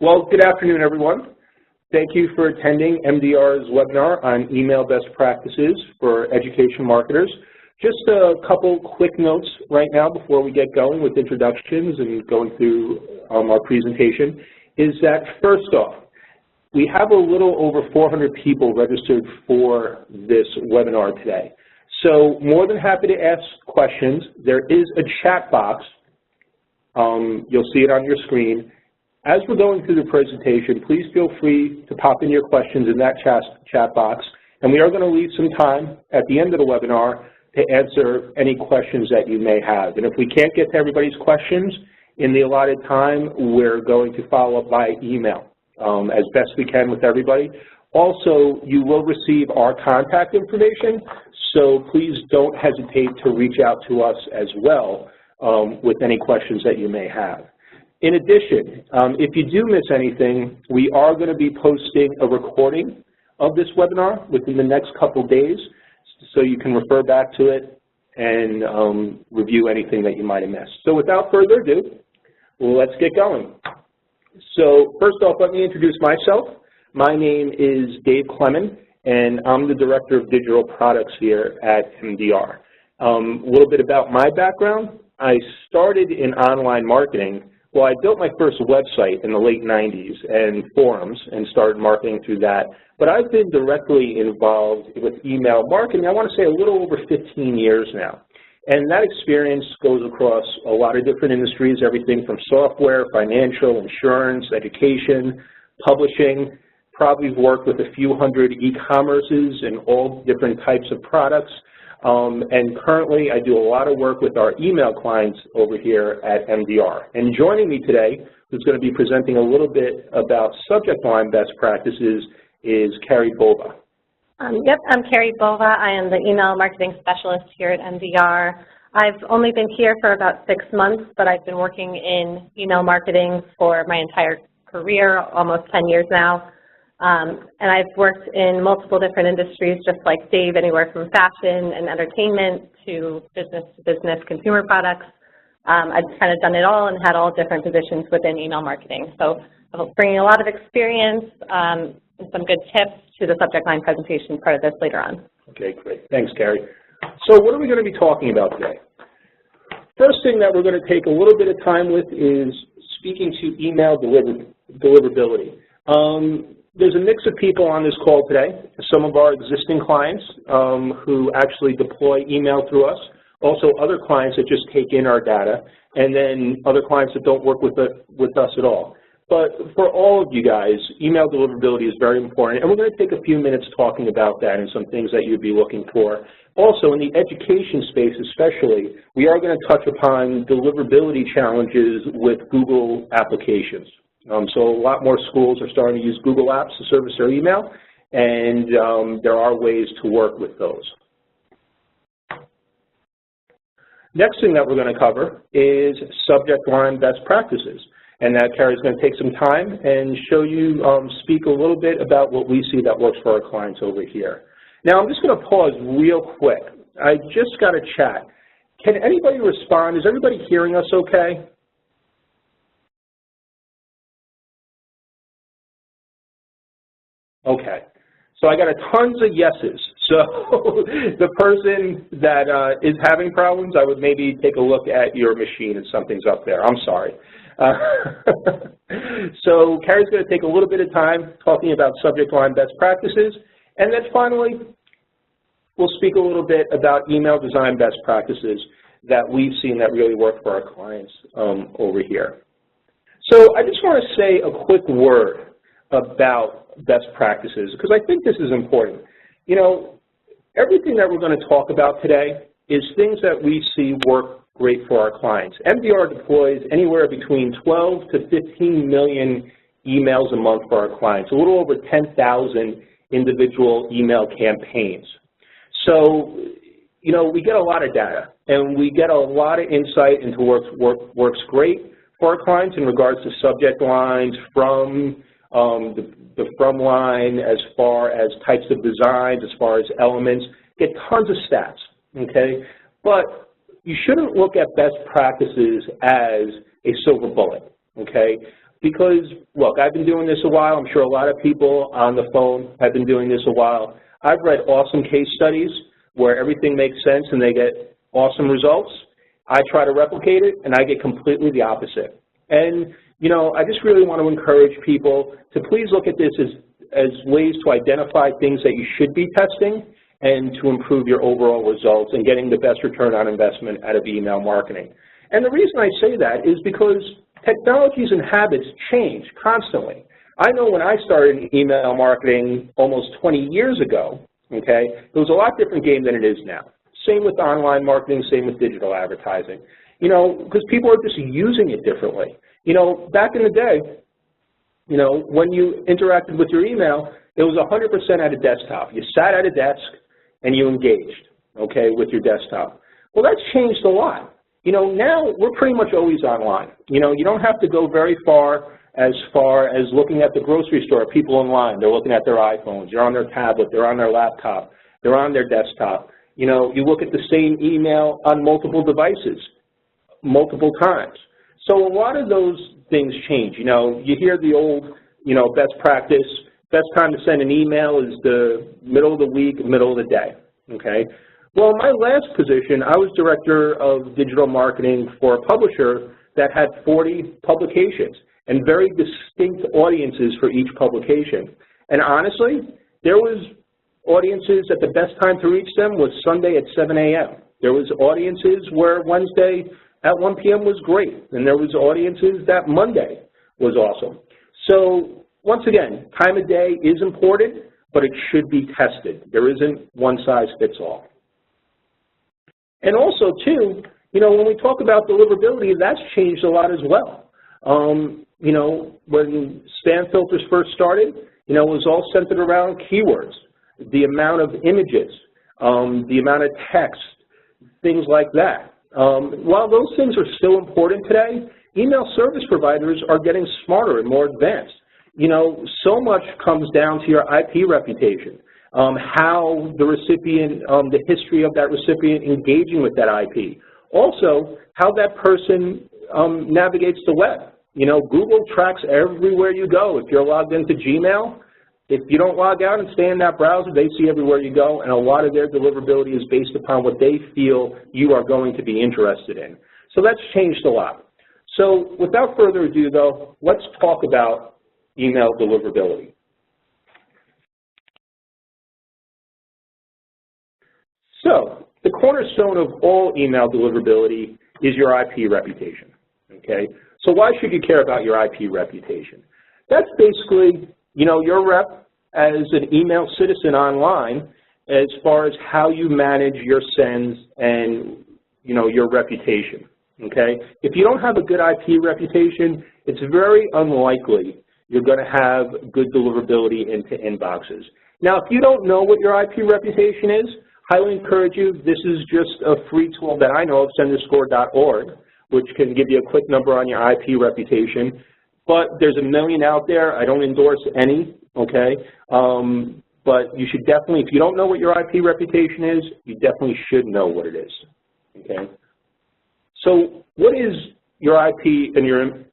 Well, good afternoon, everyone. Thank you for attending MDR's webinar on email best practices for education marketers. Just a couple quick notes right now before we get going with introductions and going through our presentation is that first off, we have a little over 400 people registered for this webinar today. So more than happy to ask questions. There is a chat box. You'll see it on your screen. As we're going through the presentation, please feel free to pop in your questions in that chat box, and we are going to leave some time at the end of the webinar to answer any questions that you may have. And if we can't get to everybody's questions in the allotted time, we're going to follow up by email as best we can with everybody. Also, you will receive our contact information, so please don't hesitate to reach out to us as well with any questions that you may have. In addition, if you do miss anything, we are going to be posting a recording of this webinar within the next couple days, so you can refer back to it and review anything that you might have missed. So without further ado, let's get going. So first off, let me introduce myself. My name is Dave Clement, and I'm the Director of Digital Products here at MDR. A little bit about my background. I started in online marketing. Well, I built my first website in the late 90s and forums and started marketing through that. But I've been directly involved with email marketing, I want to say a little over 15 years now. And that experience goes across a lot of different industries, everything from software, financial, insurance, education, publishing. Probably worked with a few hundred e-commerces and all different types of products. And currently, I do a lot of work with our email clients over here at MDR. And joining me today, who's going to be presenting a little bit about subject line best practices, is Carrie Bova. Yep, I'm Carrie Bova. I am the email marketing specialist here at MDR. I've only been here for about 6 months, but I've been working in email marketing for my entire career, almost 10 years now. And I've worked in multiple different industries, just like Dave, anywhere from fashion and entertainment to business consumer products. I've kind of done it all and had all different positions within email marketing. So I'm bringing a lot of experience and some good tips to the subject line presentation part of this later on. Okay, great. Thanks, Carrie. So what are we going to be talking about today? First thing that we're going to take a little bit of time with is speaking to email deliverability. There's a mix of people on this call today, some of our existing clients who actually deploy email through us, also other clients that just take in our data, and then other clients that don't work with us at all. But for all of you guys, email deliverability is very important, and we're going to take a few minutes talking about that and some things that you'd be looking for. Also, in the education space especially, we are going to touch upon deliverability challenges with Google applications. So a lot more schools are starting to use Google Apps to service their email, and there are ways to work with those. Next thing that we're going to cover is subject line best practices, and that Carrie's going to take some time and show you, speak a little bit about what we see that works for our clients over here. Now I'm just going to pause real quick. I just got a chat. Can anybody respond? Is everybody hearing us okay? Okay, so I got tons of yeses. So the person that is having problems, I would maybe take a look at your machine if something's up there. I'm sorry. So Carrie's going to take a little bit of time talking about subject line best practices, and then finally we'll speak a little bit about email design best practices that we've seen that really work for our clients over here. So I just want to say a quick word about best practices, because I think this is important. You know, everything that we're going to talk about today is things that we see work great for our clients. MDR deploys anywhere between 12 to 15 million emails a month for our clients, a little over 10,000 individual email campaigns. So, you know, we get a lot of data, and we get a lot of insight into what works great for our clients in regards to subject lines, from the from line, as far as types of designs, as far as elements, get tons of stats, okay? But you shouldn't look at best practices as a silver bullet, okay? Because, look, I've been doing this a while. I'm sure a lot of people on the phone have been doing this a while. I've read awesome case studies where everything makes sense and they get awesome results. I try to replicate it, and I get completely the opposite. And, you know, I just really want to encourage people to please look at this as ways to identify things that you should be testing and to improve your overall results and getting the best return on investment out of email marketing. And the reason I say that is because technologies and habits change constantly. I know when I started email marketing almost 20 years ago, okay, it was a lot different game than it is now. Same with online marketing, same with digital advertising. You know, because people are just using it differently. You know, back in the day, you know, when you interacted with your email, it was 100% at a desktop. You sat at a desk and you engaged, okay, with your desktop. Well, that's changed a lot. You know, now we're pretty much always online. You know, you don't have to go very far as looking at the grocery store, people online. They're looking at their iPhones, they're on their tablet, they're on their laptop, they're on their desktop. You know, you look at the same email on multiple devices, multiple times. So a lot of those things change. You know, you hear the old, you know, best practice, best time to send an email is the middle of the week, middle of the day, okay? Well, in my last position, I was director of digital marketing for a publisher that had 40 publications and very distinct audiences for each publication. And honestly, there was audiences that the best time to reach them was Sunday at 7 a.m. There was audiences where Wednesday at 1 p.m. was great, and there was audiences that Monday was awesome. So once again, time of day is important, but it should be tested. There isn't one size fits all. And also, too, you know, when we talk about deliverability, that's changed a lot as well. You know, when spam filters first started, you know, it was all centered around keywords, the amount of images, the amount of text, things like that. While those things are still important today, email service providers are getting smarter and more advanced. You know, so much comes down to your IP reputation. How the recipient, the history of that recipient engaging with that IP. Also, how that person navigates the web. You know, Google tracks everywhere you go. If you're logged into Gmail, if you don't log out and stay in that browser, they see everywhere you go, and a lot of their deliverability is based upon what they feel you are going to be interested in. So that's changed a lot. So without further ado, though, let's talk about email deliverability. So the cornerstone of all email deliverability is your IP reputation, okay? So why should you care about your IP reputation? That's basically, you know, your rep as an email citizen online as far as how you manage your sends and, you know, your reputation, okay? If you don't have a good IP reputation, it's very unlikely you're going to have good deliverability into inboxes. Now, if you don't know what your IP reputation is, highly encourage you. This is just a free tool that I know of, senderscore.org, which can give you a quick number on your IP reputation. But there's a million out there. I don't endorse any, okay? But you should definitely, if you don't know what your IP reputation is, you definitely should know what it is, okay? So what is your IP and your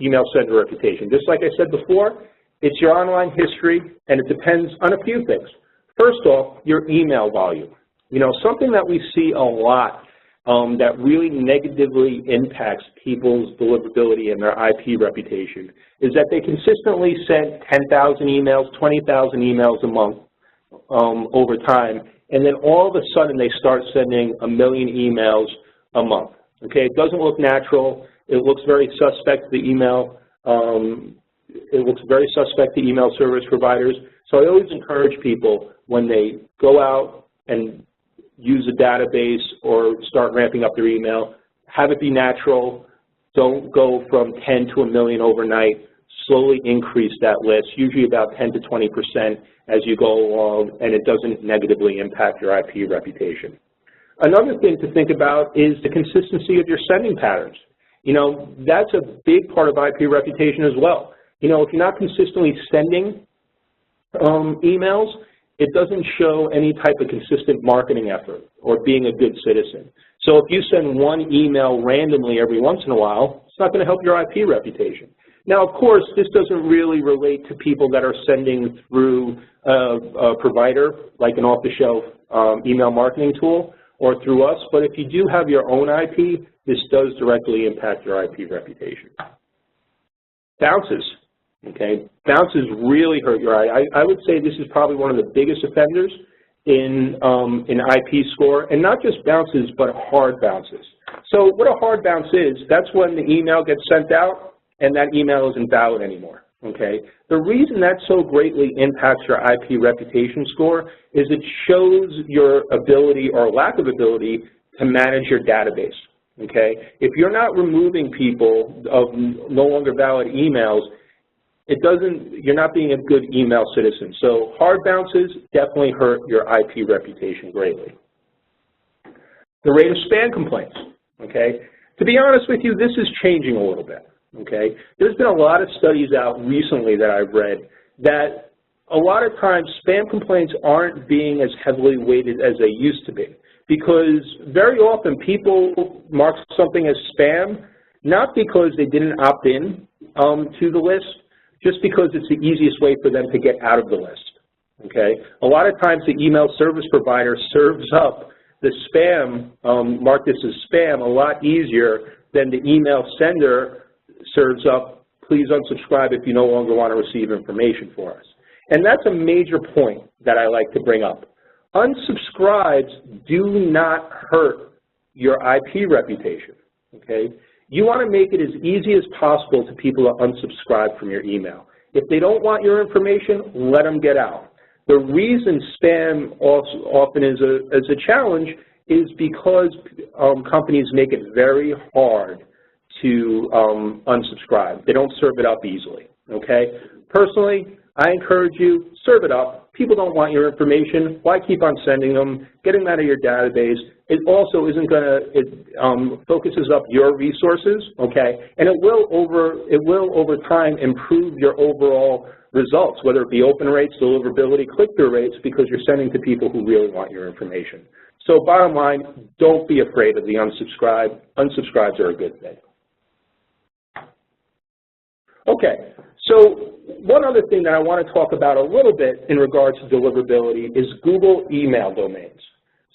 email sender reputation? Just like I said before, it's your online history, and it depends on a few things. First off, your email volume. You know, something that we see a lot that really negatively impacts people's deliverability and their IP reputation is that they consistently send 10,000 emails, 20,000 emails a month over time, and then all of a sudden they start sending 1 million emails a month. Okay, it doesn't look natural. It looks very suspect to the email. It looks very suspect to email service providers. So I always encourage people when they go out and use a database or start ramping up their email, have it be natural. Don't go from 10 to 1 million overnight. Slowly increase that list, usually about 10 to 20% as you go along, and it doesn't negatively impact your IP reputation. Another thing to think about is the consistency of your sending patterns. You know, that's a big part of IP reputation as well. You know, if you're not consistently sending emails, it doesn't show any type of consistent marketing effort or being a good citizen. So if you send one email randomly every once in a while, it's not going to help your IP reputation. Now, of course, this doesn't really relate to people that are sending through a provider, like an off-the-shelf email marketing tool, or through us, but if you do have your own IP, this does directly impact your IP reputation. Bounces, okay? Bounces really hurt your IP. I would say this is probably one of the biggest offenders in IP score, and not just bounces, but hard bounces. So what a hard bounce is, that's when the email gets sent out and that email isn't valid anymore, okay? The reason that so greatly impacts your IP reputation score is it shows your ability or lack of ability to manage your database, okay? If you're not removing people of no longer valid emails, you're not being a good email citizen. So hard bounces definitely hurt your IP reputation greatly. The rate of spam complaints, okay? To be honest with you, this is changing a little bit, okay? There's been a lot of studies out recently that I've read that a lot of times spam complaints aren't being as heavily weighted as they used to be, because very often people mark something as spam not because they didn't opt in to the list, just because it's the easiest way for them to get out of the list, okay? A lot of times the email service provider serves up the spam, mark this as spam, a lot easier than the email sender serves up, please unsubscribe if you no longer want to receive information for us. And that's a major point that I like to bring up. Unsubscribes do not hurt your IP reputation, okay? You want to make it as easy as possible to people to unsubscribe from your email. If they don't want your information, let them get out. The reason spam often is a challenge is because companies make it very hard to unsubscribe. They don't serve it up easily, okay? Personally, I encourage you, serve it up. People don't want your information. Why keep on sending them? Getting that out of your database. It also isn't going to, it focuses up your resources, okay? And it will over time improve your overall results, whether it be open rates, deliverability, click-through rates, because you're sending to people who really want your information. So bottom line, don't be afraid of the unsubscribe. Unsubscribes are a good thing. Okay, so one other thing that I want to talk about a little bit in regards to deliverability is Google email domains.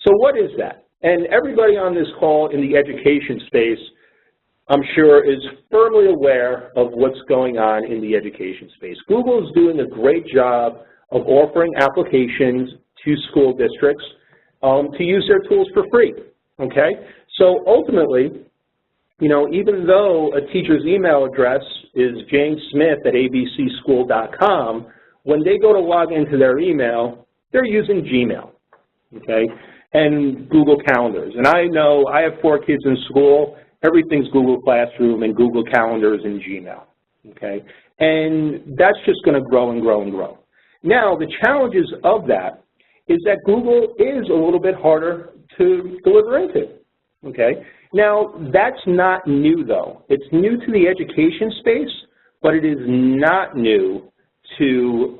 So what is that? And everybody on this call in the education space, I'm sure, is firmly aware of what's going on in the education space. Google is doing a great job of offering applications to school districts to use their tools for free, okay? So ultimately, you know, even though a teacher's email address is janesmith@abcschool.com, when they go to log into their email, they're using Gmail, okay, and Google Calendars. And I know I have 4 kids in school. Everything's Google Classroom and Google Calendars and Gmail, okay? And that's just going to grow and grow and grow. Now, the challenges of that is that Google is a little bit harder to deliver into, okay? Now, that's not new, though. It's new to the education space, but it is not new to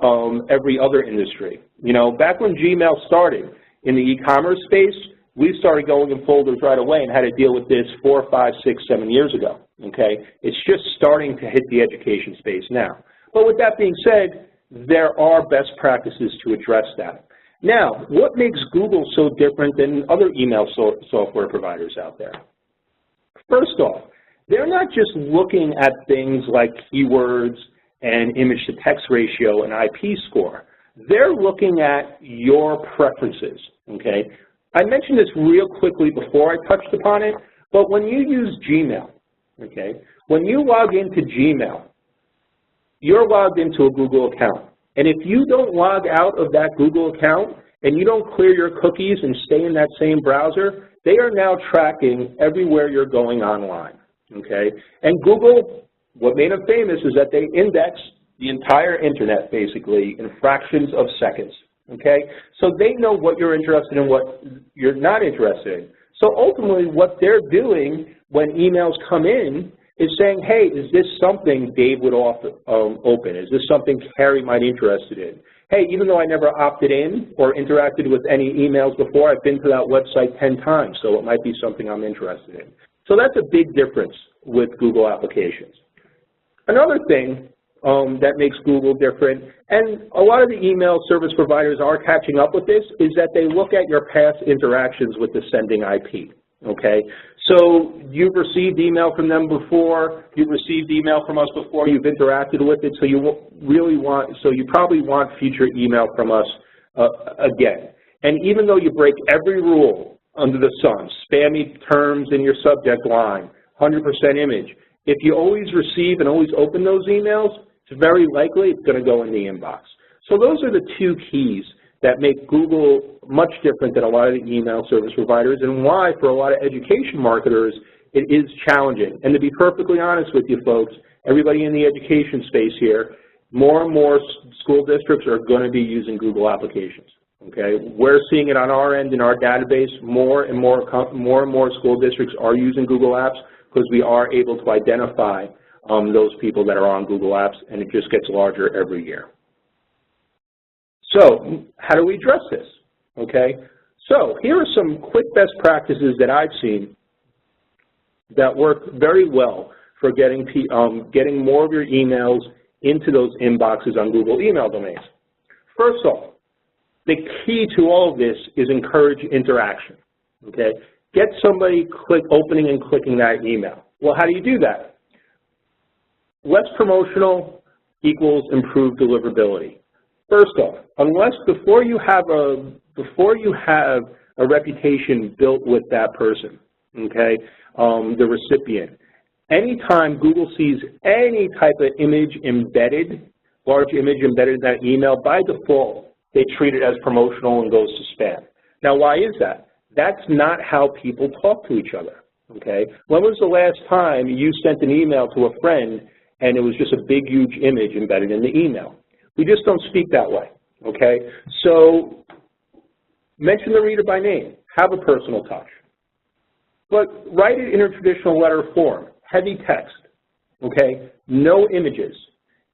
every other industry. You know, back when Gmail started in the e-commerce space, we started going in folders right away and had to deal with this 4, 5, 6, 7 years ago, okay? It's just starting to hit the education space now. But with that being said, there are best practices to address that. Now, what makes Google so different than other email software providers out there? First off, they're not just looking at things like keywords and image-to-text ratio and IP score. They're looking at your preferences, okay? I mentioned this real quickly before I touched upon it, but when you use Gmail, okay, when you log into Gmail, you're logged into a Google account. And if you don't log out of that Google account and you don't clear your cookies and stay in that same browser, they are now tracking everywhere you're going online, okay? And Google, what made them famous is that they index the entire internet, basically, in fractions of seconds, okay? So they know what you're interested in, what you're not interested in. So ultimately, what they're doing when emails come in is saying, hey, is this something Dave would open? Is this something Carrie might be interested in? Hey, even though I never opted in or interacted with any emails before, I've been to that website 10 times, so it might be something I'm interested in. So that's a big difference with Google applications. Another thing that makes Google different, and a lot of the email service providers are catching up with this, is that they look at your past interactions with the sending IP, okay? So you've received email from them before, you've received email from us before, you've interacted with it, so you probably want future email from us again. And even though you break every rule under the sun, spammy terms in your subject line, 100% image, if you always receive and always open those emails, it's very likely it's going to go in the inbox. So those are the two keys that make Google much different than a lot of the email service providers, and why for a lot of education marketers it is challenging. And to be perfectly honest with you folks, everybody in the education space here, more and more school districts are going to be using Google applications. Okay, we're seeing it on our end in our database. More and more school districts are using Google Apps because we are able to identify those people that are on Google Apps, and it just gets larger every year. So how do we address this? Okay, so here are some quick best practices that I've seen that work very well for getting more of your emails into those inboxes on Google email domains. First off, the key to all of this is encourage interaction. Okay, get somebody opening and clicking that email. Well, how do you do that? Less promotional equals improved deliverability. First off, before you have a reputation built with that person, okay, the recipient, anytime Google sees any type of image embedded, large image embedded in that email, by default, they treat it as promotional and goes to spam. Now, why is that? That's not how people talk to each other, okay? When was the last time you sent an email to a friend and it was just a big, huge image embedded in the email? We just don't speak that way, okay? So mention the reader by name. Have a personal touch. But write it in a traditional letter form. Heavy text, okay? No images.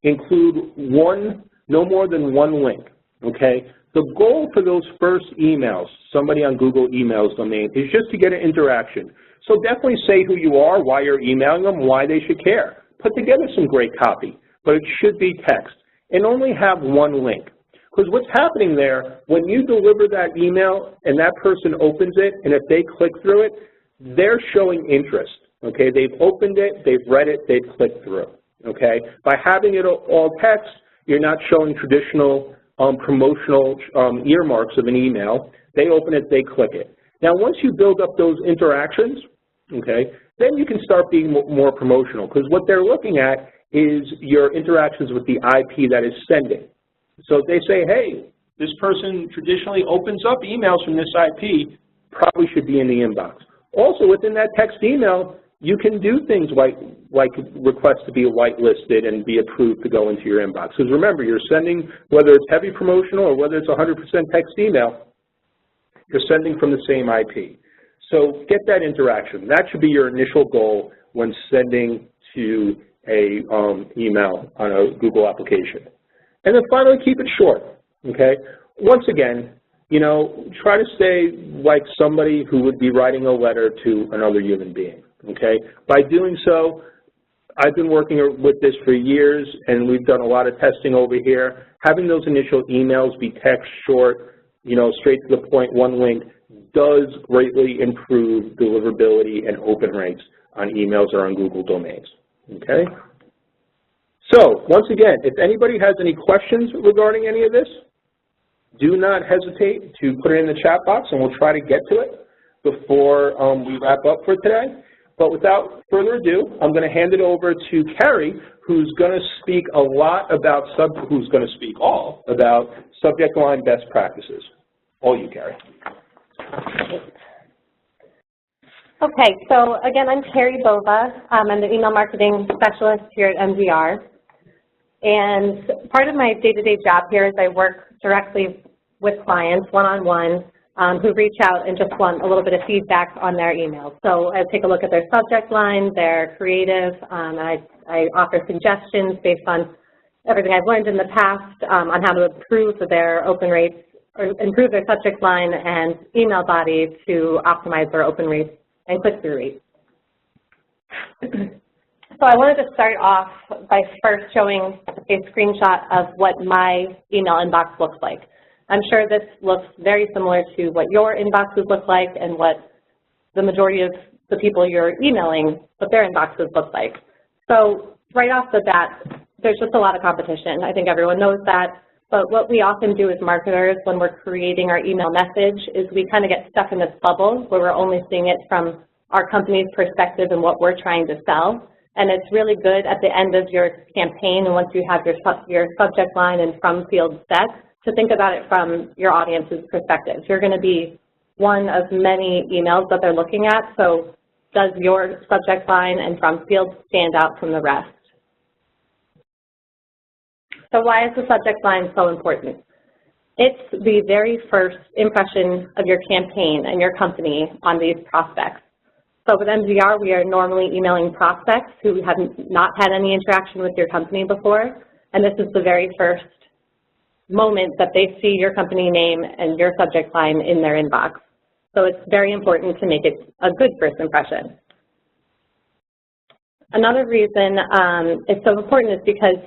Include no more than one link, okay? The goal for those first emails, somebody on Google Emails domain, is just to get an interaction. So definitely say who you are, why you're emailing them, why they should care. Put together some great copy, but it should be text. And only have one link. Because what's happening there, when you deliver that email and that person opens it, and if they click through it, they're showing interest. Okay, they've opened it, they've read it, they've clicked through. Okay, by having it all text, you're not showing traditional promotional earmarks of an email. They open it, they click it. Now, once you build up those interactions, okay, then you can start being more promotional, because what they're looking at is your interactions with the IP that is sending. So if they say, hey, this person traditionally opens up emails from this IP, probably should be in the inbox. Also, within that text email, you can do things like request to be whitelisted and be approved to go into your inbox. Because remember, you're sending, whether it's heavy promotional or whether it's 100% text email, you're sending from the same IP. So get that interaction. That should be your initial goal when sending to a email on a Google application. And then finally, keep it short, okay? Once again, you know, try to say like somebody who would be writing a letter to another human being, okay? By doing so, I've been working with this for years, and we've done a lot of testing over here. Having those initial emails be text, short, you know, straight to the point, one link, does greatly improve deliverability and open rates on emails or on Google domains, okay? So, once again, if anybody has any questions regarding any of this, do not hesitate to put it in the chat box, and we'll try to get to it before we wrap up for today. But without further ado, I'm going to hand it over to Carrie, who's going to speak all about subject line best practices. All you, Carrie. Okay, so again, I'm Carrie Bova. I'm the email marketing specialist here at MDR. And part of my day-to-day job here is I work directly with clients one-on-one who reach out and just want a little bit of feedback on their emails. So I take a look at their subject line, their creative, and I offer suggestions based on everything I've learned in the past on how to improve their open rates, or improve their subject line and email body to optimize their open rates and click-through rates. So I wanted to start off by first showing a screenshot of what my email inbox looks like. I'm sure this looks very similar to what your inboxes look like and what the majority of the people you're emailing, what their inboxes look like. So right off the bat, there's just a lot of competition. I think everyone knows that. But what we often do as marketers when we're creating our email message is we kind of get stuck in this bubble where we're only seeing it from our company's perspective and what we're trying to sell. And it's really good at the end of your campaign and once you have your subject line and from field set to think about it from your audience's perspective. You're going to be one of many emails that they're looking at, so does your subject line and from field stand out from the rest? So why is the subject line so important? It's the very first impression of your campaign and your company on these prospects. So with MDR, we are normally emailing prospects who have not had any interaction with your company before, and this is the very first moment that they see your company name and your subject line in their inbox. So it's very important to make it a good first impression. Another reason it's so important is because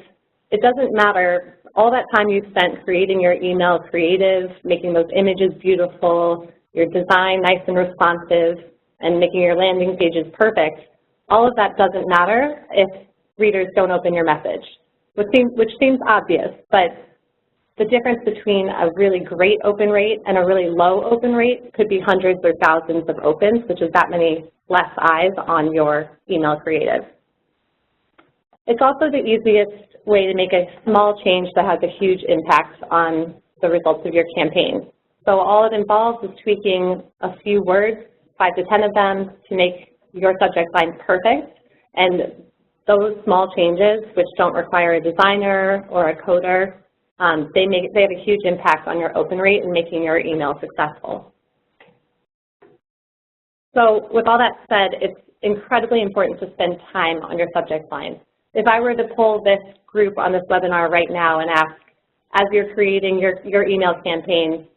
it doesn't matter all that time you spent creating your email creative, making those images beautiful, your design nice and responsive, and making your landing pages perfect. All of that doesn't matter if readers don't open your message, which seems obvious, but the difference between a really great open rate and a really low open rate could be hundreds or thousands of opens, which is that many less eyes on your email creative. It's also the easiest way to make a small change that has a huge impact on the results of your campaign. So all it involves is tweaking a few words, 5 to 10 of them, to make your subject line perfect. And those small changes, which don't require a designer or a coder, they have a huge impact on your open rate and making your email successful. So with all that said, it's incredibly important to spend time on your subject line. If I were to poll this group on this webinar right now and ask, as you're creating your email campaign,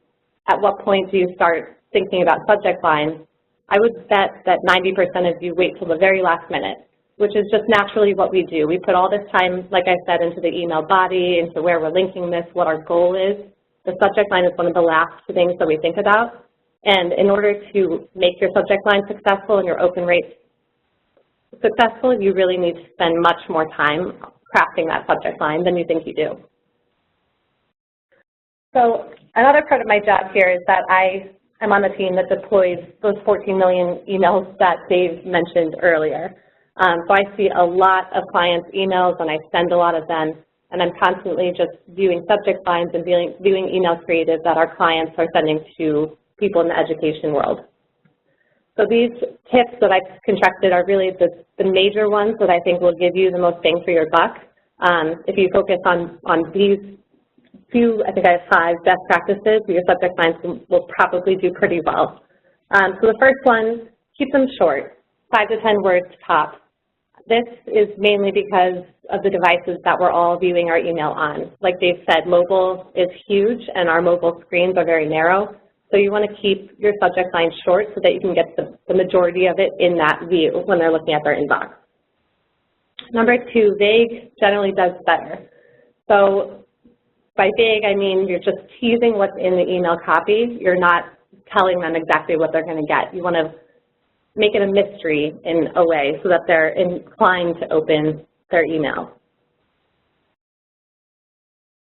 at what point do you start thinking about subject lines, I would bet that 90% of you wait till the very last minute, which is just naturally what we do. We put all this time, like I said, into the email body, into where we're linking this, what our goal is. The subject line is one of the last things that we think about. And in order to make your subject line successful and your open rates successful, you really need to spend much more time crafting that subject line than you think you do. So another part of my job here is that I'm on the team that deploys those 14 million emails that Dave mentioned earlier. So I see a lot of clients' emails and I send a lot of them, and I'm constantly just viewing subject lines and viewing email creative that our clients are sending to people in the education world. So these tips that I've constructed are really the major ones that I think will give you the most bang for your buck. If you focus on these few, I think I have 5 best practices, your subject lines will probably do pretty well. So the first one, keep them short, 5 to 10 words top. This is mainly because of the devices that we're all viewing our email on. Like Dave said, mobile is huge and our mobile screens are very narrow. So you want to keep your subject line short so that you can get the majority of it in that view when they're looking at their inbox. Number 2, vague generally does better. So by vague, I mean you're just teasing what's in the email copy. You're not telling them exactly what they're going to get. You want to make it a mystery in a way so that they're inclined to open their email.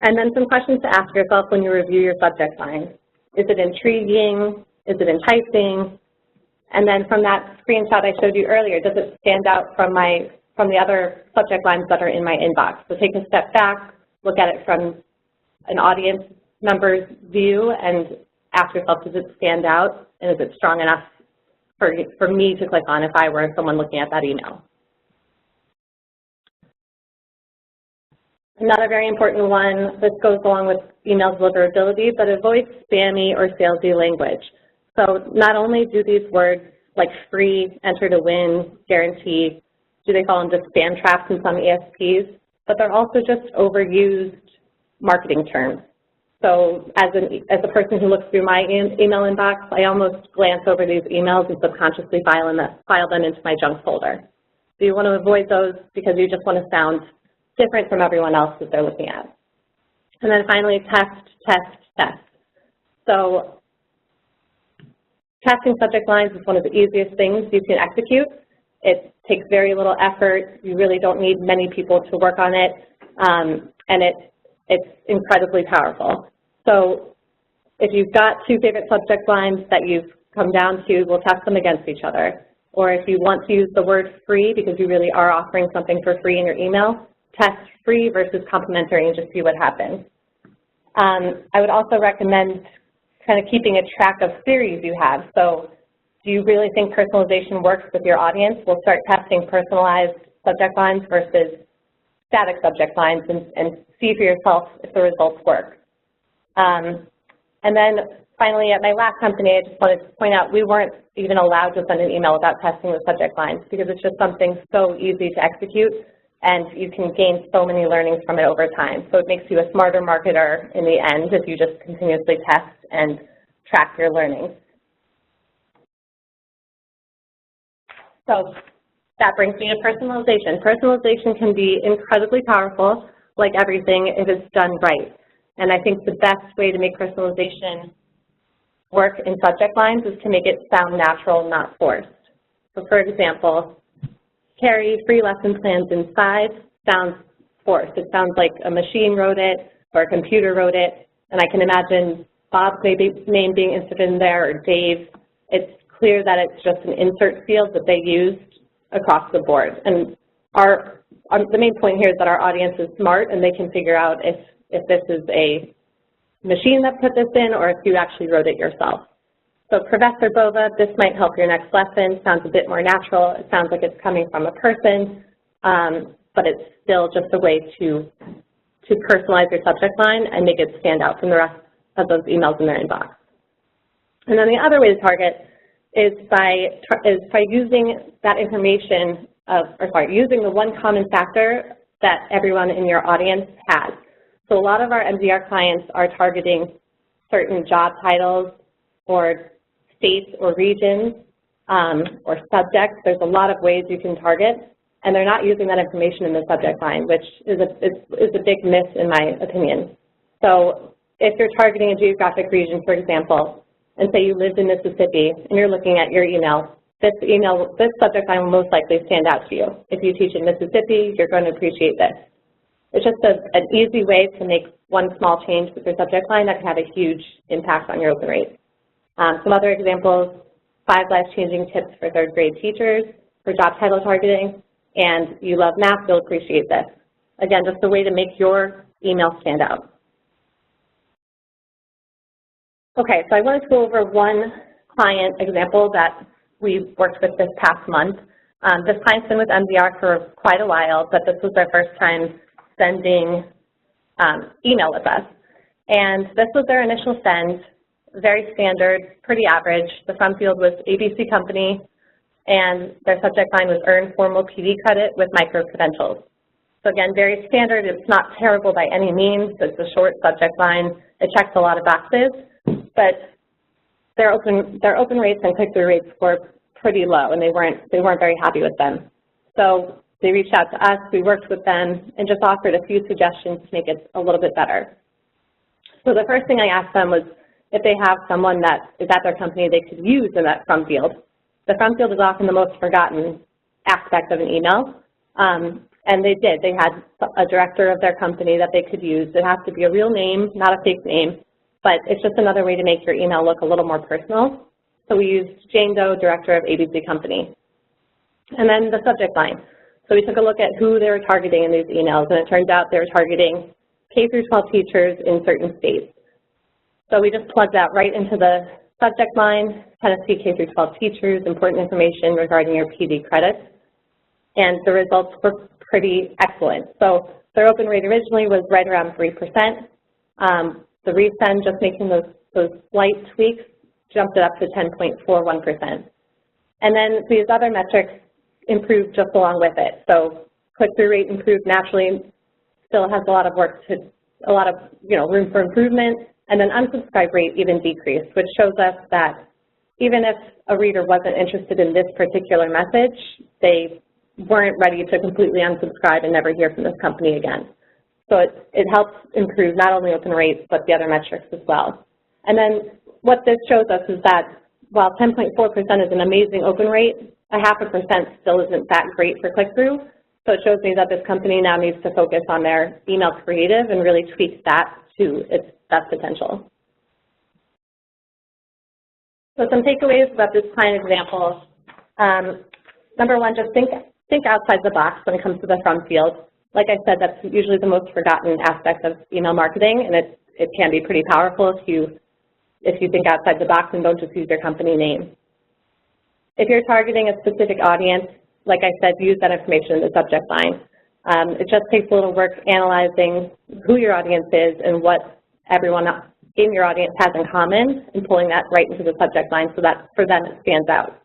And then some questions to ask yourself when you review your subject line. Is it intriguing? Is it enticing? And then from that screenshot I showed you earlier, does it stand out from the other subject lines that are in my inbox? So take a step back, look at it from an audience member's view, and ask yourself, does it stand out? And is it strong enough for me to click on if I were someone looking at that email? Another very important one, this goes along with email deliverability, but avoid spammy or salesy language. So not only do these words like free, enter to win, guarantee, do they fall into spam traps in some ESPs, but they're also just overused marketing terms. So as a person who looks through my email inbox, I almost glance over these emails and subconsciously file them into my junk folder. So you want to avoid those because you just want to sound different from everyone else that they're looking at. And then finally, test, test, test. So testing subject lines is one of the easiest things you can execute. It takes very little effort. You really don't need many people to work on it, and it's incredibly powerful. So if you've got two favorite subject lines that you've come down to, we'll test them against each other. Or if you want to use the word free because you really are offering something for free in your email, test free versus complimentary and just see what happens. I would also recommend kind of keeping a track of theories you have. So do you really think personalization works with your audience? We'll start testing personalized subject lines versus static subject lines and see for yourself if the results work. And then finally, at my last company, I just wanted to point out we weren't even allowed to send an email without testing the subject lines because it's just something so easy to execute and you can gain so many learnings from it over time. So it makes you a smarter marketer in the end if you just continuously test and track your learnings. So that brings me to personalization. Personalization can be incredibly powerful, like everything, if it's done right. And I think the best way to make personalization work in subject lines is to make it sound natural, not forced. So for example, Carrie, free lesson plans inside sounds forced. It sounds like a machine wrote it or a computer wrote it. And I can imagine Bob's name being inserted in there or Dave. It's clear that it's just an insert field that they used across the board. And the main point here is that our audience is smart and they can figure out if this is a machine that put this in or if you actually wrote it yourself. So Professor Bova, this might help your next lesson. Sounds a bit more natural. It sounds like it's coming from a person, but it's still just a way to personalize your subject line and make it stand out from the rest of those emails in their inbox. And then the other way to target is by using that information using the one common factor that everyone in your audience has. So a lot of our MDR clients are targeting certain job titles or states or regions or subjects. There's a lot of ways you can target, and they're not using that information in the subject line, which is a big miss in my opinion. So if you're targeting a geographic region, for example, and say you lived in Mississippi and you're looking at your email, this subject line will most likely stand out to you. If you teach in Mississippi, you're going to appreciate this. It's just an easy way to make one small change with your subject line that can have a huge impact on your open rate. Some other examples, 5 life-changing tips for 3rd grade teachers for job title targeting, and you love math, you'll appreciate this. Again, just a way to make your email stand out. Okay, so I wanted to go over one client example that we worked with this past month. This client's been with MDR for quite a while, but this was their first time sending email with us. And this was their initial send, very standard, pretty average. The front field was ABC Company, and their subject line was earn formal PD credit with micro-credentials. So again, very standard. It's not terrible by any means. It's a short subject line. It checks a lot of boxes, but their open rates and click-through rates were pretty low, and they weren't very happy with them. So they reached out to us, we worked with them, and just offered a few suggestions to make it a little bit better. So the first thing I asked them was if they have someone that is at their company they could use in that front field. The front field is often the most forgotten aspect of an email, and they did. They had a director of their company that they could use. It has to be a real name, not a fake name, but it's just another way to make your email look a little more personal. So we used Jane Doe, director of ABC Company. And then the subject line. So we took a look at who they were targeting in these emails, and it turns out they were targeting K-12 teachers in certain states. So we just plugged that right into the subject line, Tennessee K-12 teachers, important information regarding your PD credits, and the results were pretty excellent. So their open rate originally was right around 3%. The resend, just making those slight tweaks, jumped it up to 10.41%. And then these other metrics improved just along with it. So click-through rate improved naturally, still has a lot of room for improvement, and then unsubscribe rate even decreased, which shows us that even if a reader wasn't interested in this particular message, they weren't ready to completely unsubscribe and never hear from this company again. So it helps improve not only open rates, but the other metrics as well. And then what this shows us is that while 10.4% is an amazing open rate, 0.5% still isn't that great for click-through. So it shows me that this company now needs to focus on their email creative and really tweak that to its best potential. So some takeaways about this client example. Number one, just think outside the box when it comes to the from field. Like I said, that's usually the most forgotten aspect of email marketing, and it can be pretty powerful if you think outside the box and don't just use your company name. If you're targeting a specific audience, like I said, use that information in the subject line. It just takes a little work analyzing who your audience is and what everyone in your audience has in common and pulling that right into the subject line so that for them it stands out.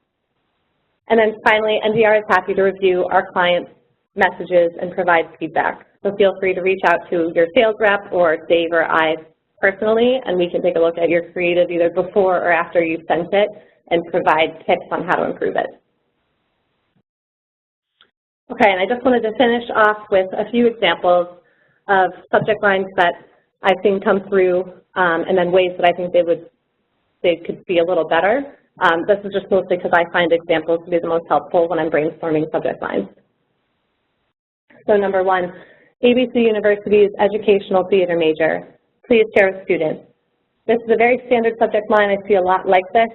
And then finally, NDR is happy to review our clients' messages and provide feedback. So feel free to reach out to your sales rep or Dave or I personally, and we can take a look at your creative either before or after you've sent it and provide tips on how to improve it. Okay, and I just wanted to finish off with a few examples of subject lines that I've seen come through and then ways that I think they could be a little better. This is just mostly because I find examples to be the most helpful when I'm brainstorming subject lines. So number one, ABC University's educational theater major. Please share with students. This is a very standard subject line. I see a lot like this.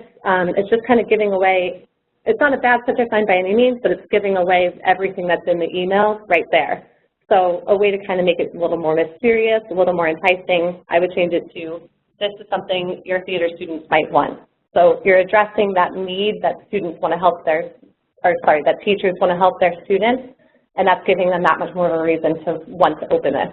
It's just kind of giving away, it's not a bad subject line by any means, but it's giving away everything that's in the email right there. So a way to kind of make it a little more mysterious, a little more enticing, I would change it to, this is something your theater students might want. So you're addressing that need that students want to help that teachers want to help their students, and that's giving them that much more of a reason to want to open this.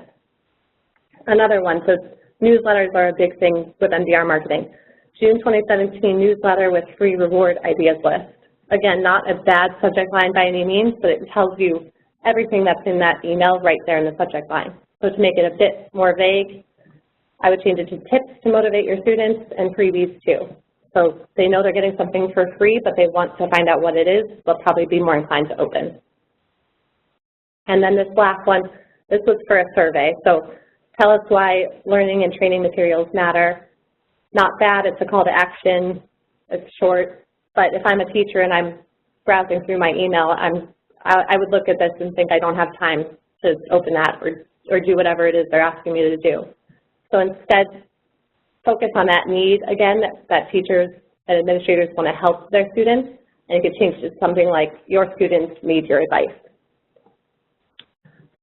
Another one, so newsletters are a big thing with NDR marketing. June 2017 newsletter with free reward ideas list. Again, not a bad subject line by any means, but it tells you everything that's in that email right there in the subject line. So to make it a bit more vague, I would change it to tips to motivate your students and freebies too. So they know they're getting something for free, but they want to find out what it is. They'll probably be more inclined to open. And then this last one, this was for a survey. So tell us why learning and training materials matter. Not bad, it's a call to action, it's short, but if I'm a teacher and I'm browsing through my email, I would look at this and think I don't have time to open that or do whatever it is they're asking me to do. So instead, focus on that need, again, that teachers and administrators want to help their students, and it could change to something like, your students need your advice.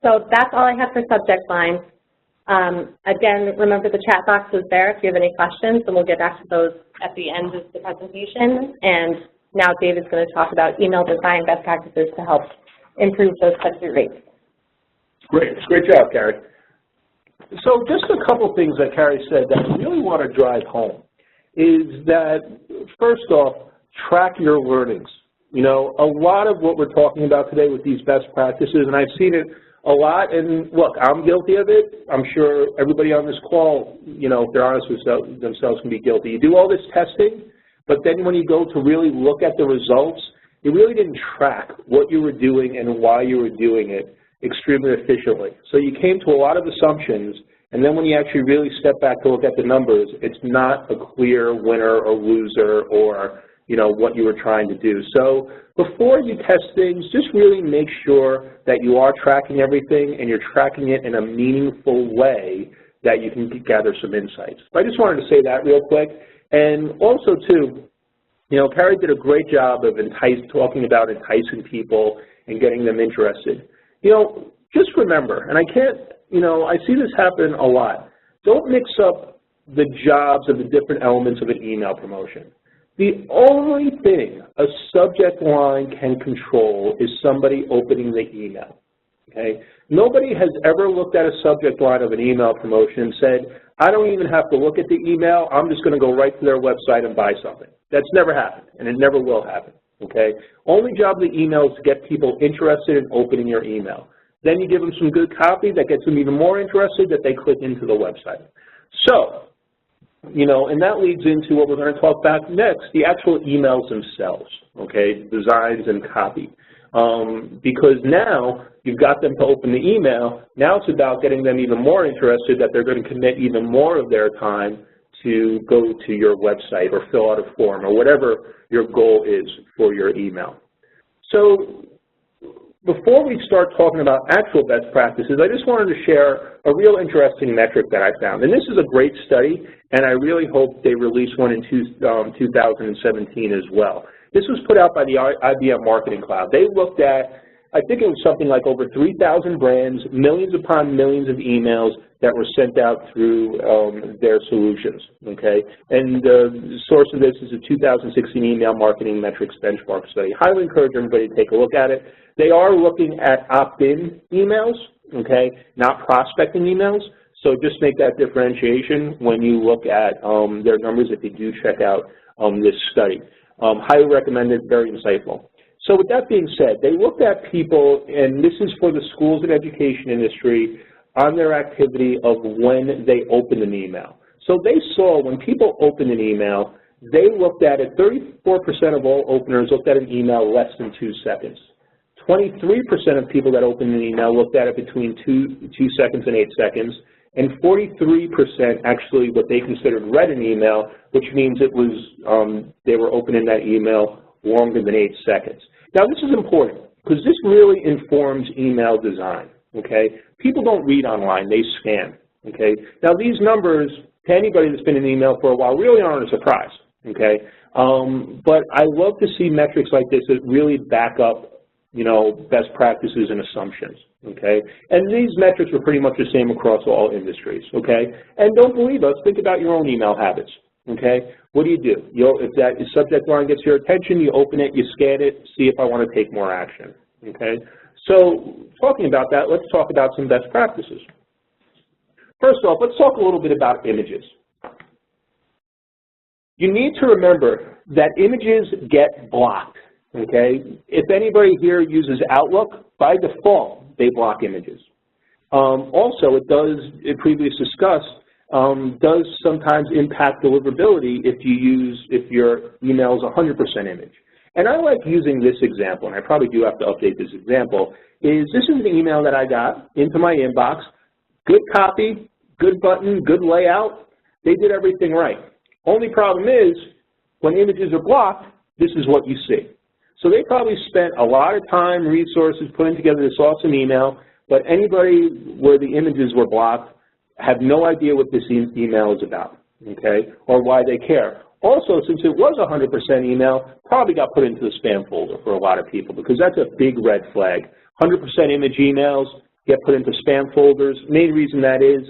So that's all I have for subject lines. Again, remember the chat box is there if you have any questions, and we'll get back to those at the end of the presentation. And now Dave is going to talk about email design best practices to help improve those click-through rates. Great job, Carrie. So just a couple things that Carrie said that I really want to drive home is that, first off, track your learnings. You know, a lot of what we're talking about today with these best practices, and I've seen it a lot, and look, I'm guilty of it. I'm sure everybody on this call, you know, if they're honest with themselves, can be guilty. You do all this testing, but then when you go to really look at the results, you really didn't track what you were doing and why you were doing it extremely efficiently. So you came to a lot of assumptions, and then when you actually really step back to look at the numbers, it's not a clear winner or loser or, you know, what you were trying to do. So before you test things, just really make sure that you are tracking everything and you're tracking it in a meaningful way that you can gather some insights. So I just wanted to say that real quick. And also, too, you know, Carrie did a great job of talking about enticing people and getting them interested. You know, just remember, and I can't, you know, I see this happen a lot. Don't mix up the jobs of the different elements of an email promotion. The only thing a subject line can control is somebody opening the email, okay? Nobody has ever looked at a subject line of an email promotion and said, I don't even have to look at the email, I'm just going to go right to their website and buy something. That's never happened, and it never will happen, okay? Only job of the email is to get people interested in opening your email. Then you give them some good copy that gets them even more interested that they click into the website. So, you know, and that leads into what we're going to talk about next, the actual emails themselves, okay, designs and copy. because now you've got them to open the email. Now it's about getting them even more interested that they're going to commit even more of their time to go to your website or fill out a form or whatever your goal is for your email. So before we start talking about actual best practices, I just wanted to share a real interesting metric that I found. And this is a great study, and I really hope they release one in 2017 as well. This was put out by the IBM Marketing Cloud. They looked at, I think it was something like over 3,000 brands, millions upon millions of emails that were sent out through their solutions, okay? And the source of this is a 2016 Email Marketing Metrics Benchmark Study. Highly encourage everybody to take a look at it. They are looking at opt-in emails, okay, not prospecting emails. So just make that differentiation when you look at their numbers if you do check out this study. Highly recommended, very insightful. So with that being said, they looked at people, and this is for the schools and education industry, on their activity of when they open an email. So they saw when people open an email, they looked at it, 34% of all openers looked at an email less than 2 seconds. 23% of people that opened an email looked at it between 2 seconds and 8 seconds, and 43% actually what they considered read an email, which means it was they were opening that email longer than 8 seconds. Now this is important because this really informs email design, okay? People don't read online, they scan, okay? Now these numbers, to anybody that's been in email for a while, really aren't a surprise, okay? But I love to see metrics like this that really back up, you know, best practices and assumptions, okay? And these metrics are pretty much the same across all industries, okay? And don't believe us, think about your own email habits, okay? What do? If that subject line gets your attention, you open it, you scan it, see if I want to take more action, okay? So talking about that, let's talk about some best practices. First off, let's talk a little bit about images. You need to remember that images get blocked. Okay, if anybody here uses Outlook, by default, they block images. Also, it previously discussed, does sometimes impact deliverability if your email is 100% image. And I like using this example, and I probably do have to update this example, this is an email that I got into my inbox, good copy, good button, good layout, they did everything right. Only problem is, when images are blocked, this is what you see. So they probably spent a lot of time, resources putting together this awesome email, but anybody where the images were blocked have no idea what this email is about, okay, or why they care. Also, since it was 100% email, probably got put into the spam folder for a lot of people because that's a big red flag. 100% image emails get put into spam folders. Main reason that is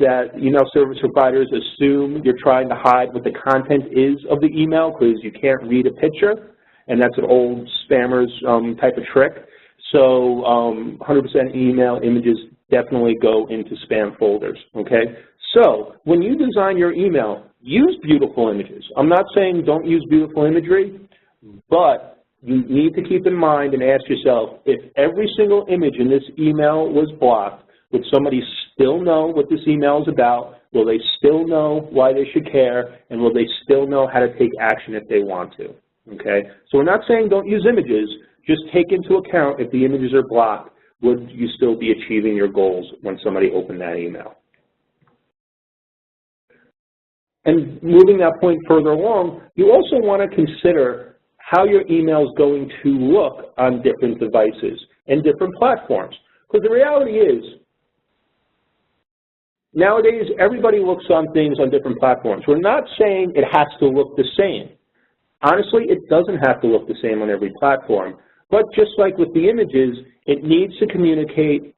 that email service providers assume you're trying to hide what the content is of the email because you can't read a picture. And that's an old spammers type of trick. So 100% email images definitely go into spam folders, okay? So when you design your email, use beautiful images. I'm not saying don't use beautiful imagery, but you need to keep in mind and ask yourself, if every single image in this email was blocked, would somebody still know what this email is about? Will they still know why they should care? And will they still know how to take action if they want to? Okay, so we're not saying don't use images, just take into account if the images are blocked, would you still be achieving your goals when somebody opened that email? And moving that point further along, you also want to consider how your email is going to look on different devices and different platforms. Because the reality is, nowadays everybody looks on things on different platforms. We're not saying it has to look the same. Honestly, it doesn't have to look the same on every platform, but just like with the images, it needs to communicate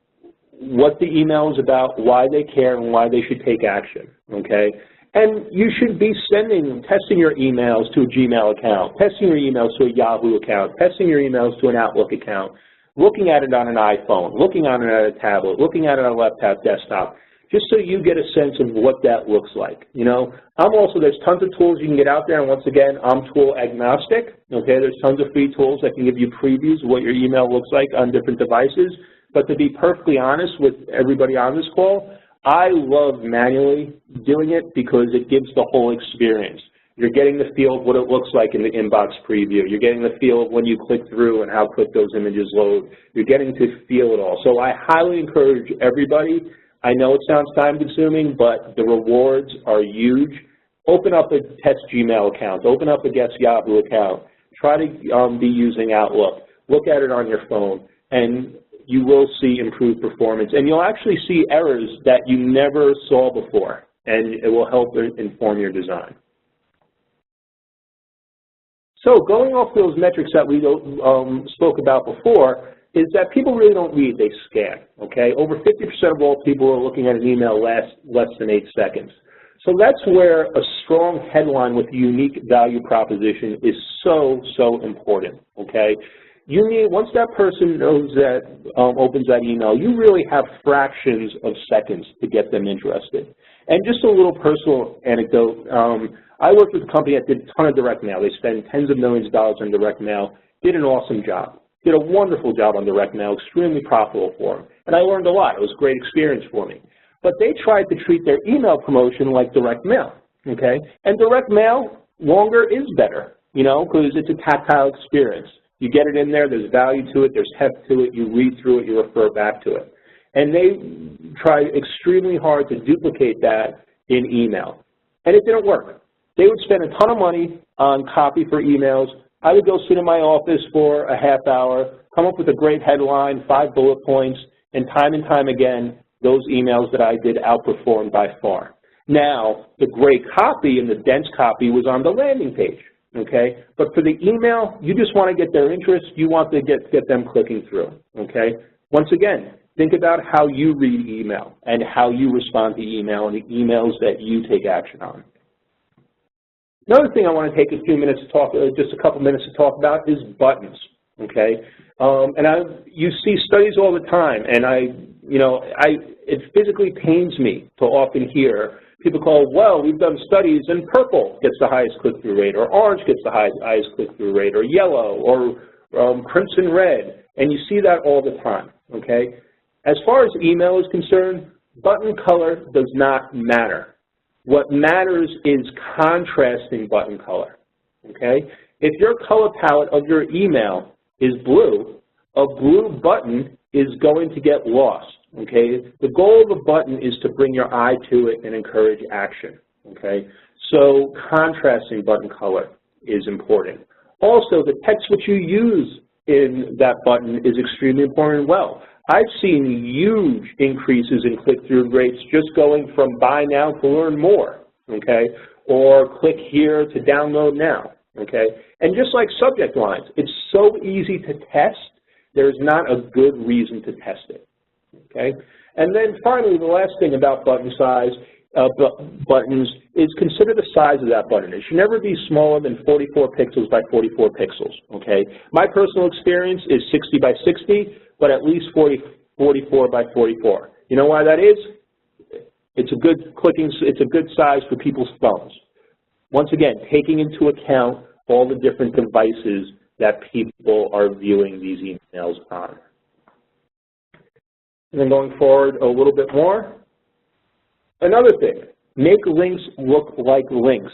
what the email is about, why they care, and why they should take action, okay? And you should be testing your emails to a Gmail account, testing your emails to a Yahoo account, testing your emails to an Outlook account, looking at it on an iPhone, looking at it on a tablet, looking at it on a laptop, desktop, just so you get a sense of what that looks like. You know, there's tons of tools you can get out there, and once again, I'm tool agnostic, okay? There's tons of free tools that can give you previews of what your email looks like on different devices, but to be perfectly honest with everybody on this call, I love manually doing it because it gives the whole experience. You're getting the feel of what it looks like in the inbox preview. You're getting the feel of when you click through and how quick those images load. You're getting to feel it all. So I highly encourage everybody. I know it sounds time-consuming, but the rewards are huge. Open up a test Gmail account. Open up a guest Yahoo account. Try to be using Outlook. Look at it on your phone, and you will see improved performance. And you'll actually see errors that you never saw before, and it will help inform your design. So going off those metrics that we spoke about before is that people really don't read, they scan, okay? Over 50% of all people are looking at an email less than 8 seconds. So that's where a strong headline with a unique value proposition is so, so important, okay? You need, once that person knows that, opens that email, you really have fractions of seconds to get them interested. And just a little personal anecdote, I worked with a company that did a ton of direct mail. They spend tens of millions of dollars on direct mail, did an awesome job, did a wonderful job on direct mail, extremely profitable for them. And I learned a lot. It was a great experience for me. But they tried to treat their email promotion like direct mail, okay? And direct mail, longer is better, you know, because it's a tactile experience. You get it in there, there's value to it, there's heft to it, you read through it, you refer back to it. And they tried extremely hard to duplicate that in email. And it didn't work. They would spend a ton of money on copy for emails. I would go sit in my office for a half hour, come up with a great headline, 5 bullet points, and time again, those emails that I did outperformed by far. Now, the great copy and the dense copy was on the landing page, okay? But for the email, you just want to get their interest. You want to get them clicking through, okay? Once again, think about how you read email and how you respond to email and the emails that you take action on. Another thing I want to take a few minutes to talk, just a couple minutes to talk about is buttons, okay? You see studies all the time, and it physically pains me to often hear people call, well, we've done studies and purple gets the highest click-through rate, or orange gets the highest click-through rate, or yellow, or crimson red, and you see that all the time, okay? As far as email is concerned, button color does not matter. What matters is contrasting button color, okay? If your color palette of your email is blue, a blue button is going to get lost, okay? The goal of a button is to bring your eye to it and encourage action, okay? So contrasting button color is important. Also, the text which you use in that button is extremely important as well. I've seen huge increases in click-through rates just going from buy now to learn more, okay, or click here to download now, okay? And just like subject lines, it's so easy to test, there's not a good reason to test it, okay? And then finally, the last thing about button size, buttons, is consider the size of that button. It should never be smaller than 44 pixels by 44 pixels, okay? My personal experience is 60 by 60, but at least 44 by 44. You know why that is? It's a good size for people's phones. Once again, taking into account all the different devices that people are viewing these emails on. And then going forward a little bit more, another thing, make links look like links.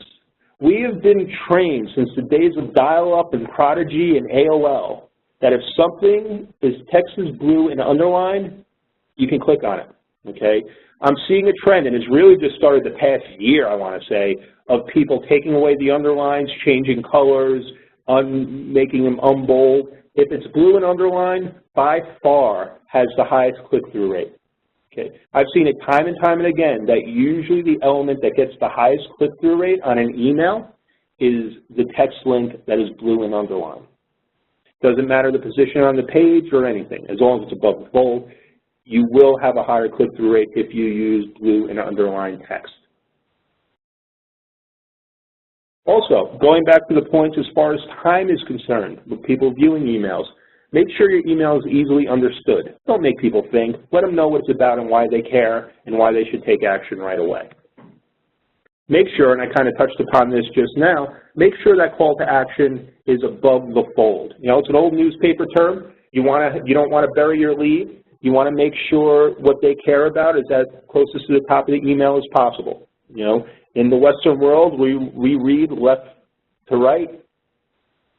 We have been trained since the days of dial-up and Prodigy and AOL that if something is text is blue and underlined, you can click on it, okay? I'm seeing a trend, and it's really just started the past year, I want to say, of people taking away the underlines, changing colors, making them unbold. If it's blue and underlined, by far has the highest click-through rate. Okay. I've seen it time and time and again that usually the element that gets the highest click-through rate on an email is the text link that is blue and underlined. Doesn't matter the position on the page or anything. As long as it's above the fold, you will have a higher click-through rate if you use blue and underlined text. Also, going back to the points as far as time is concerned with people viewing emails, make sure your email is easily understood. Don't make people think. Let them know what it's about and why they care and why they should take action right away. Make sure, and I kind of touched upon this just now, make sure that call to action is above the fold. You know, it's an old newspaper term. You don't want to bury your lead. You want to make sure what they care about is as closest to the top of the email as possible. You know, in the Western world, we read left to right,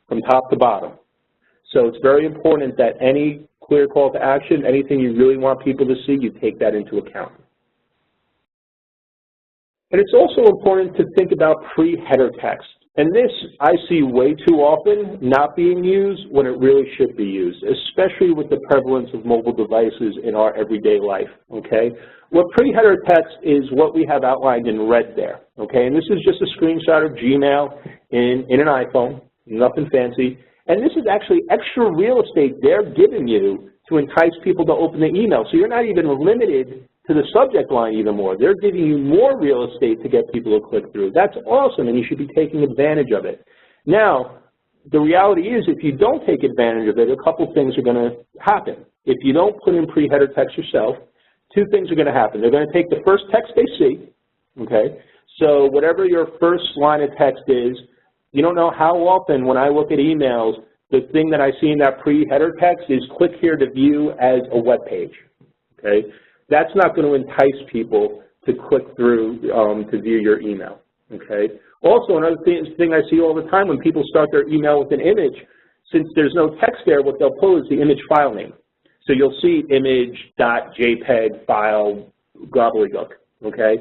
from top to bottom. So it's very important that any clear call to action, anything you really want people to see, you take that into account. And it's also important to think about pre-header text. And this I see way too often not being used when it really should be used, especially with the prevalence of mobile devices in our everyday life, okay? What pre-header text is what we have outlined in red there, okay? And this is just a screenshot of Gmail in an iPhone, nothing fancy. And this is actually extra real estate they're giving you to entice people to open the email. So you're not even limited to the subject line even more. They're giving you more real estate to get people to click through. That's awesome, and you should be taking advantage of it. Now, the reality is if you don't take advantage of it, a couple things are going to happen. If you don't put in pre-header text yourself, two things are going to happen. They're going to take the first text they see, okay? So whatever your first line of text is, you don't know how often when I look at emails, the thing that I see in that pre-header text is click here to view as a web page, okay? That's not going to entice people to click through to view your email, okay? Also, another thing I see all the time when people start their email with an image, since there's no text there, what they'll pull is the image file name. So you'll see image.jpg file gobbledygook, okay?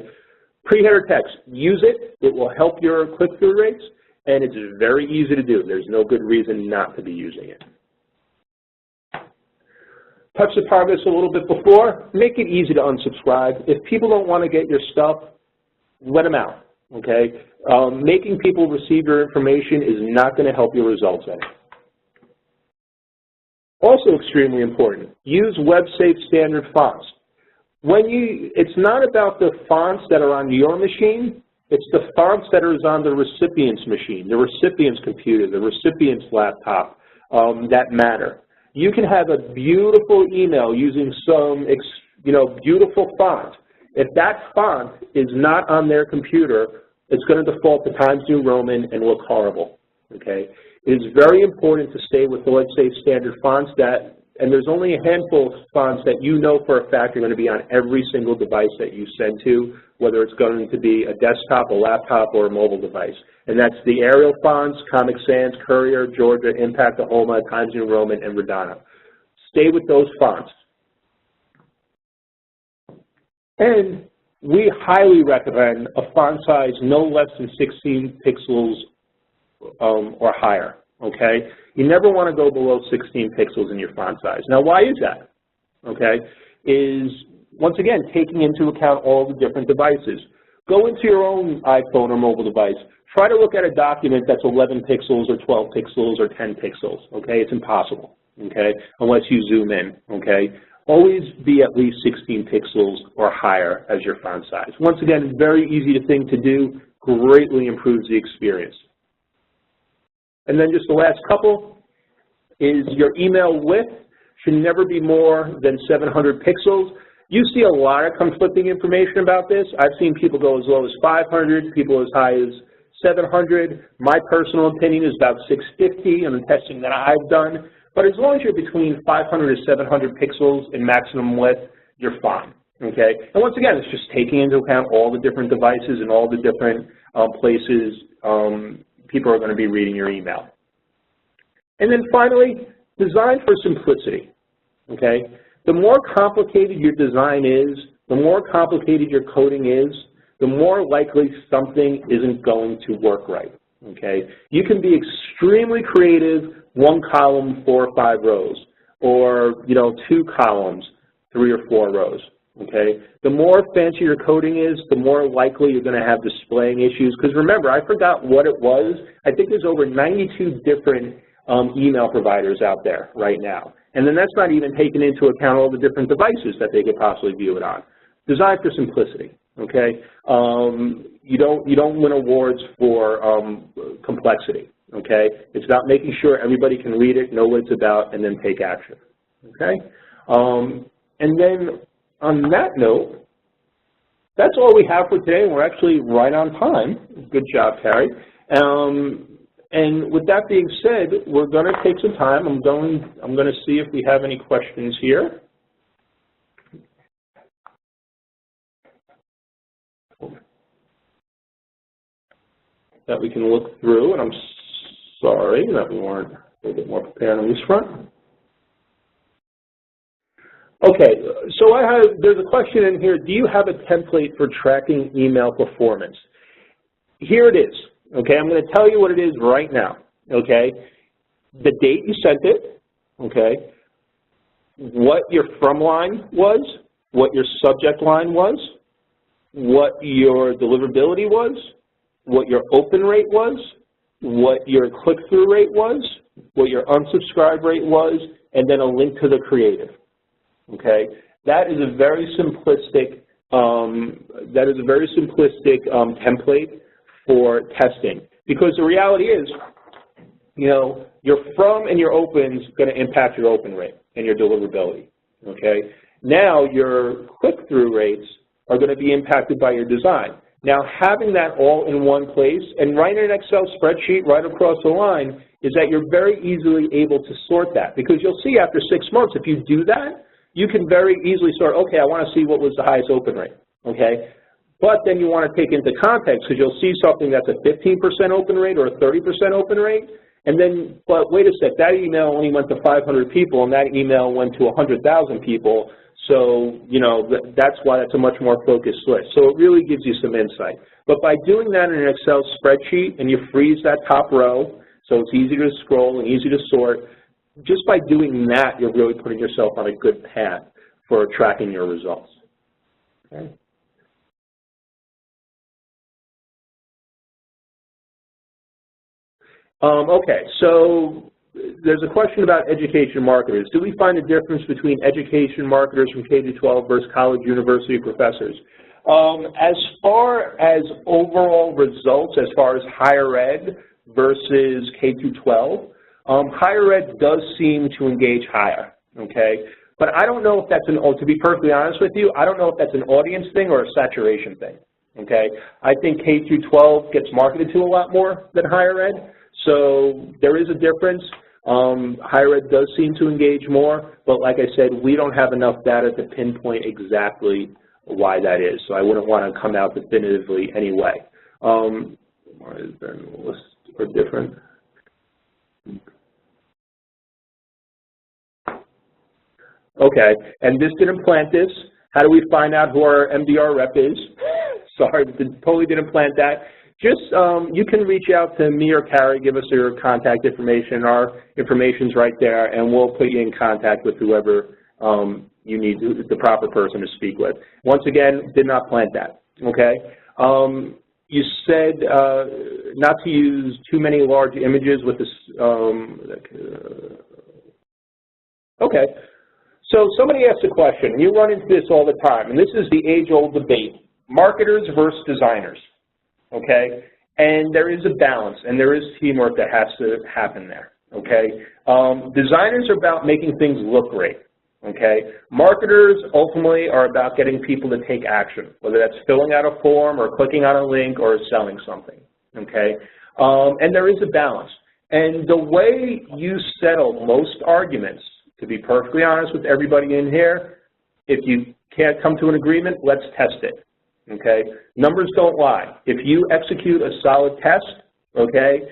Pre-header text, use it. It will help your click-through rates, and it's very easy to do. There's no good reason not to be using it. Touched upon this a little bit before. Make it easy to unsubscribe. If people don't want to get your stuff, let them out, okay? Making people receive your information is not going to help your results any. Also extremely important, use web-safe standard fonts. It's not about the fonts that are on your machine, it's the fonts that are on the recipient's machine, the recipient's computer, the recipient's laptop that matter. You can have a beautiful email using some beautiful font. If that font is not on their computer, it's going to default to Times New Roman and look horrible, okay? It is very important to stay with the, let's say, standard fonts and there's only a handful of fonts that you know for a fact are going to be on every single device that you send to, whether it's going to be a desktop, a laptop, or a mobile device. And that's the Arial fonts, Comic Sans, Courier, Georgia, Impact, Tahoma, Times New Roman, and Radana. Stay with those fonts. And we highly recommend a font size no less than 16 pixels or higher, okay? You never want to go below 16 pixels in your font size. Now, why is that, okay? Is, once again, taking into account all the different devices. Go into your own iPhone or mobile device. Try to look at a document that's 11 pixels or 12 pixels or 10 pixels, okay? It's impossible, okay, unless you zoom in, okay? Always be at least 16 pixels or higher as your font size. Once again, very easy thing to do, greatly improves the experience. And then just the last couple is your email width should never be more than 700 pixels. You see a lot of conflicting information about this. I've seen people go as low as 500, people as high as 700. My personal opinion is about 650 on the testing that I've done. But as long as you're between 500 to 700 pixels in maximum width, you're fine, okay? And once again, it's just taking into account all the different devices and all the different places people are going to be reading your email. And then finally, design for simplicity, okay? The more complicated your design is, the more complicated your coding is, the more likely something isn't going to work right, okay? You can be extremely creative, 1 column, 4 or 5 rows, or 2 columns, 3 or 4 rows, okay? The more fancy your coding is, the more likely you're going to have displaying issues. Because remember, I forgot what it was. I think there's over 92 different email providers out there right now. And then that's not even taking into account all the different devices that they could possibly view it on. Design for simplicity, okay? You don't win awards for complexity, okay? It's about making sure everybody can read it, know what it's about, and then take action, okay? And then on that note, that's all we have for today. We're actually right on time. Good job, Carrie. And with that being said, we're going to take some time. I'm going to see if we have any questions here. that we can look through, and I'm sorry that we weren't a little bit more prepared on this front. Okay, so there's a question in here, do you have a template for tracking email performance? Here it is, okay? I'm going to tell you what it is right now, okay? The date you sent it, okay? What your from line was, what your subject line was, what your deliverability was, what your open rate was, what your click-through rate was, what your unsubscribe rate was, and then a link to the creative. Okay, that is a very simplistic template for testing, because the reality is, you know, your from and your open is going to impact your open rate and your deliverability. Okay, now your click-through rates are going to be impacted by your design. Now, having that all in one place and right in an Excel spreadsheet right across the line is that you're very easily able to sort that, because you'll see after 6 months, if you do that, you can very easily sort, okay, I want to see what was the highest open rate, okay? But then you want to take into context, because you'll see something that's a 15% open rate or a 30% open rate, and then, but wait a sec, that email only went to 500 people, and that email went to 100,000 people, so, you know, that's why that's a much more focused list. So it really gives you some insight. But by doing that in an Excel spreadsheet, and you freeze that top row, so it's easy to scroll and easy to sort, just by doing that, you're really putting yourself on a good path for tracking your results. Okay. Okay, so there's a question about education marketers. Do we find a difference between education marketers from K-12 versus college, university professors? As far as overall results, as far as higher ed versus K-12, higher ed does seem to engage higher, okay? But I don't know if that's to be perfectly honest with you, I don't know if that's an audience thing or a saturation thing, okay? I think K-12 gets marketed to a lot more than higher ed, so there is a difference. Higher ed does seem to engage more, but like I said, we don't have enough data to pinpoint exactly why that is, so I wouldn't want to come out definitively anyway. Why is there a list or different? Okay, and this didn't plant this. How do we find out who our MDR rep is? Sorry, totally didn't plant that. Just, you can reach out to me or Carrie, give us your contact information. Our information's right there, and we'll put you in contact with whoever you need, the proper person to speak with. Once again, did not plant that, okay? You said not to use too many large images with this, okay. So somebody asked a question, and you run into this all the time, and this is the age-old debate, marketers versus designers, okay? And there is a balance, and there is teamwork that has to happen there, okay? Designers are about making things look great, okay? Marketers ultimately are about getting people to take action, whether that's filling out a form or clicking on a link or selling something, okay? And there is a balance. And the way you settle most arguments, to be perfectly honest with everybody in here, if you can't come to an agreement, let's test it, okay? Numbers don't lie. If you execute a solid test, okay,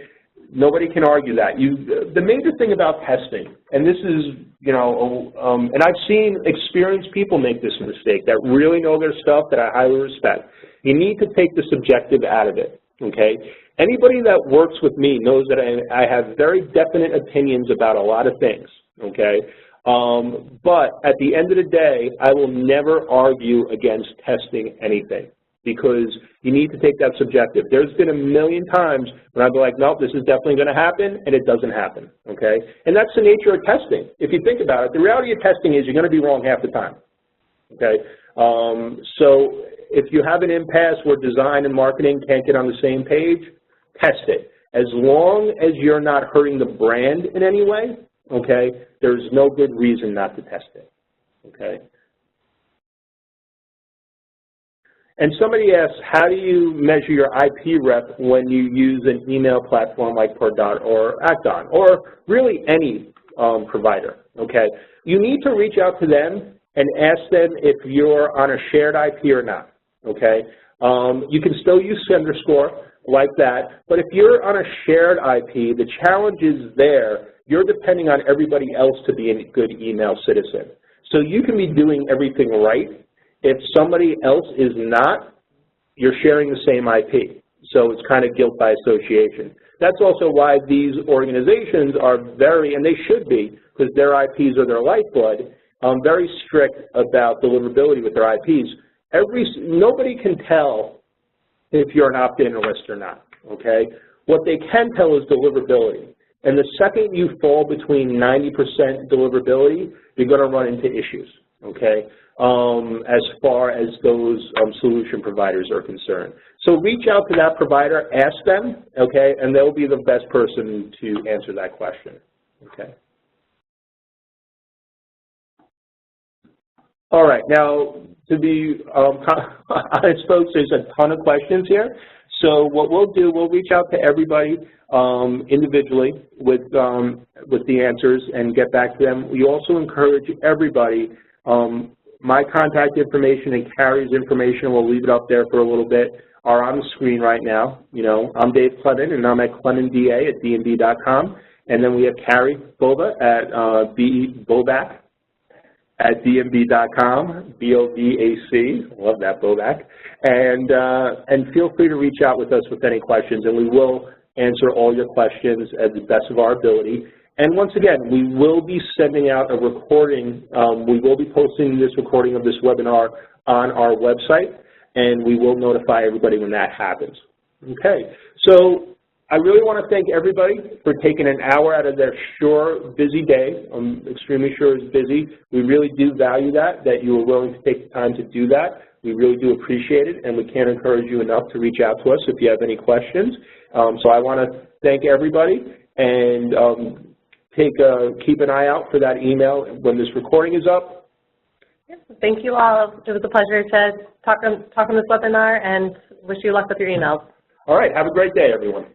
nobody can argue that. The major thing about testing, and this is, you know, and I've seen experienced people make this mistake that really know their stuff that I highly respect. You need to take the subjective out of it, okay? Anybody that works with me knows that I have very definite opinions about a lot of things, okay? But at the end of the day, I will never argue against testing anything because you need to take that subjective. There's been a million times when I'd be like, nope, this is definitely going to happen, and it doesn't happen, okay? And that's the nature of testing. If you think about it, the reality of testing is you're going to be wrong half the time, okay? So if you have an impasse where design and marketing can't get on the same page, test it. As long as you're not hurting the brand in any way, okay, there's no good reason not to test it, okay? And somebody asks, how do you measure your IP rep when you use an email platform like Pardot or Acton, or really any provider, okay? You need to reach out to them and ask them if you're on a shared IP or not, okay? You can still use _, like that. But if you're on a shared IP, the challenge is there. You're depending on everybody else to be a good email citizen. So you can be doing everything right. If somebody else is not, you're sharing the same IP. So it's kind of guilt by association. That's also why these organizations are very, and they should be, because their IPs are their lifeblood, very strict about deliverability with their IPs. Nobody can tell if you're an opt-in list or not, okay? What they can tell is deliverability. And the second you fall between 90% deliverability, you're going to run into issues, okay, as far as those solution providers are concerned. So reach out to that provider, ask them, okay, and they'll be the best person to answer that question, okay. All right, now to be honest, folks, there's a ton of questions here. So what we'll do, we'll reach out to everybody individually with the answers and get back to them. We also encourage everybody, my contact information and Carrie's information, we'll leave it up there for a little bit, are on the screen right now. You know, I'm Dave Clement, and I'm at clementda@dnb.com. And then we have Carrie Bova at Boback at dnb.com, B-O-V-A-C, love that, Boback. And feel free to reach out with us with any questions, and we will answer all your questions at the best of our ability. And once again, we will be sending out a recording. We will be posting this recording of this webinar on our website, and we will notify everybody when that happens. Okay, so I really want to thank everybody for taking an hour out of their busy day. I'm extremely sure it's busy. We really do value that you were willing to take the time to do that. We really do appreciate it, and we can't encourage you enough to reach out to us if you have any questions. So I want to thank everybody, and keep an eye out for that email when this recording is up. Thank you all. It was a pleasure to talk on this webinar, and wish you luck with your emails. All right. Have a great day, everyone.